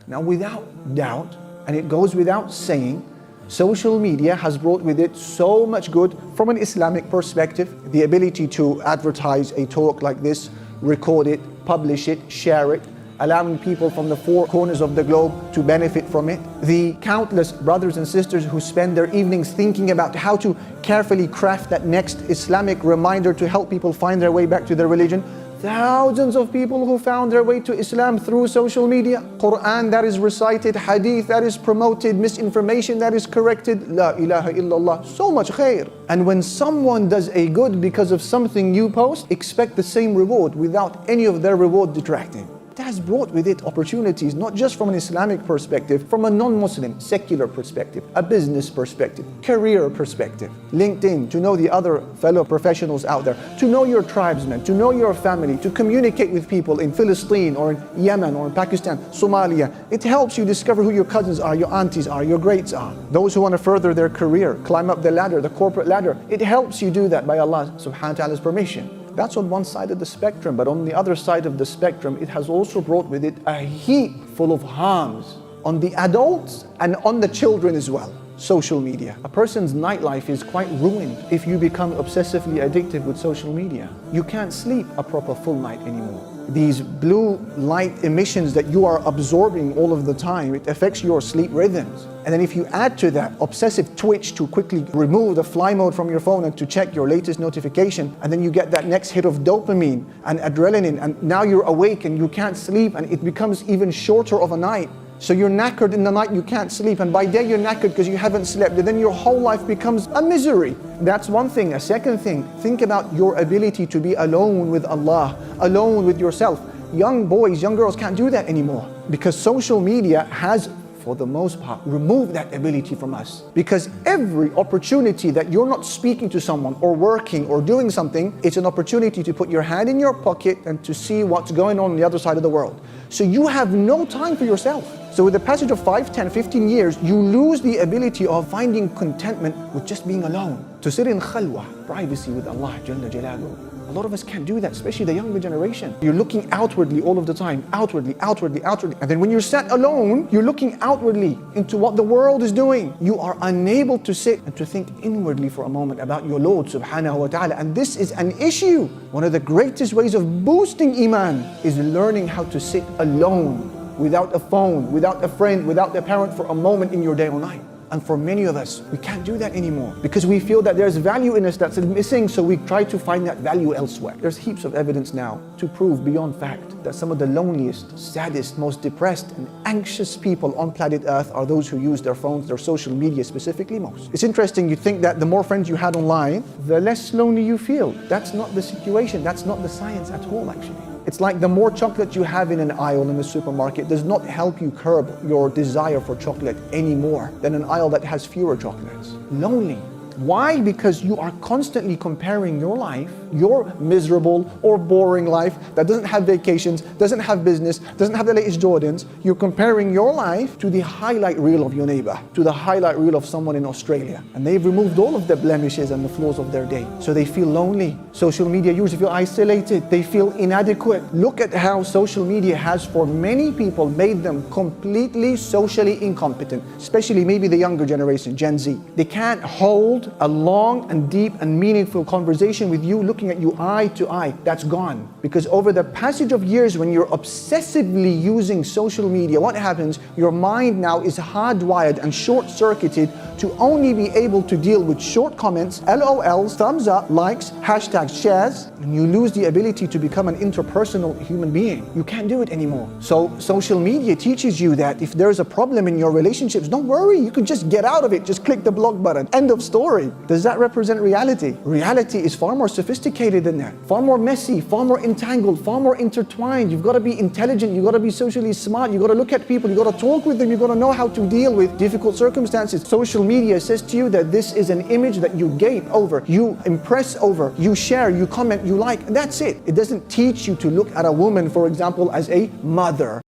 Now, without doubt, and it goes without saying, social media has brought with it so much good from an Islamic perspective. The ability to advertise a talk like this, record it, publish it, share it, allowing people from the four corners of the globe to benefit from it. The countless brothers and sisters who spend their evenings thinking about how to carefully craft that next Islamic reminder to help people find their way back to their religion. Thousands of people who found their way to Islam through social media. Quran that is recited, hadith that is promoted, misinformation that is corrected. La ilaha illallah. So much khair. And when someone does a good because of something you post, expect the same reward without any of their reward detracting. It has brought with it opportunities, not just from an Islamic perspective, from a non-Muslim, secular perspective, a business perspective, career perspective. LinkedIn, to know the other fellow professionals out there, to know your tribesmen, to know your family, to communicate with people in Palestine or in Yemen or in Pakistan, Somalia. It helps you discover who your cousins are, your aunties are, your greats are. Those who want to further their career, climb up the ladder, the corporate ladder. It helps you do that by Allah subhanahu wa ta'ala's permission. That's on one side of the spectrum, but on the other side of the spectrum, it has also brought with it a heap full of harms on the adults and on the children as well. Social media. A person's nightlife is quite ruined if you become obsessively addicted with social media. You can't sleep a proper full night anymore. These blue light emissions that you are absorbing all of the time, it affects your sleep rhythms. And then if you add to that obsessive twitch to quickly remove the fly mode from your phone and to check your latest notification, and then you get that next hit of dopamine and adrenaline, and now you're awake and you can't sleep, and it becomes even shorter of a night. So you're knackered in the night, you can't sleep, and by day you're knackered because you haven't slept, and then your whole life becomes a misery. That's one thing. A second thing, think about your ability to be alone with Allah, alone with yourself. Young boys, young girls can't do that anymore because social media has, for the most part, removed that ability from us. Because every opportunity that you're not speaking to someone or working or doing something, it's an opportunity to put your hand in your pocket and to see what's going on the other side of the world. So you have no time for yourself. So with the passage of 5, 10, 15 years, you lose the ability of finding contentment with just being alone. To sit in khalwa, privacy with Allah Jalla Jalaluhu. A lot of us can't do that, especially the younger generation. You're looking outwardly all of the time, outwardly, outwardly, outwardly. And then when you're sat alone, you're looking outwardly into what the world is doing. You are unable to sit and to think inwardly for a moment about your Lord subhanahu wa ta'ala. And this is an issue. One of the greatest ways of boosting iman is learning how to sit alone, without a phone, without a friend, without a parent for a moment in your day or night. And for many of us, we can't do that anymore because we feel that there's value in us that's missing, so we try to find that value elsewhere. There's heaps of evidence now to prove beyond fact that some of the loneliest, saddest, most depressed and anxious people on planet Earth are those who use their phones, their social media specifically most. It's interesting, you think that the more friends you had online, the less lonely you feel. That's not the situation, that's not the science at all actually. It's like the more chocolate you have in an aisle in the supermarket does not help you curb your desire for chocolate any more than an aisle that has fewer chocolates. Lonely. Why? Because you are constantly comparing your life, your miserable or boring life that doesn't have vacations, doesn't have business, doesn't have the latest Jordans. You're comparing your life to the highlight reel of your neighbor, to the highlight reel of someone in Australia. And they've removed all of the blemishes and the flaws of their day. So they feel lonely. Social media users feel isolated. They feel inadequate. Look at how social media has, for many people, made them completely socially incompetent, especially maybe the younger generation, Gen Z. They can't hold a long and deep and meaningful conversation with you, looking at you eye to eye. That's gone. Because over the passage of years, when you're obsessively using social media, what happens? Your mind now is hardwired and short-circuited to only be able to deal with short comments, LOLs, thumbs up, likes, hashtags, shares, and you lose the ability to become an interpersonal human being. You can't do it anymore. So social media teaches you that if there's a problem in your relationships, don't worry, you can just get out of it. Just click the block button. End of story. Does that represent reality? Reality is far more sophisticated than that. Far more messy, far more entangled, far more intertwined. You've got to be intelligent, you've got to be socially smart, you've got to look at people, you've got to talk with them, you've got to know how to deal with difficult circumstances. Social media says to you that this is an image that you gape over, you impress over, you share, you comment, you like, and that's it. It doesn't teach you to look at a woman, for example, as a mother,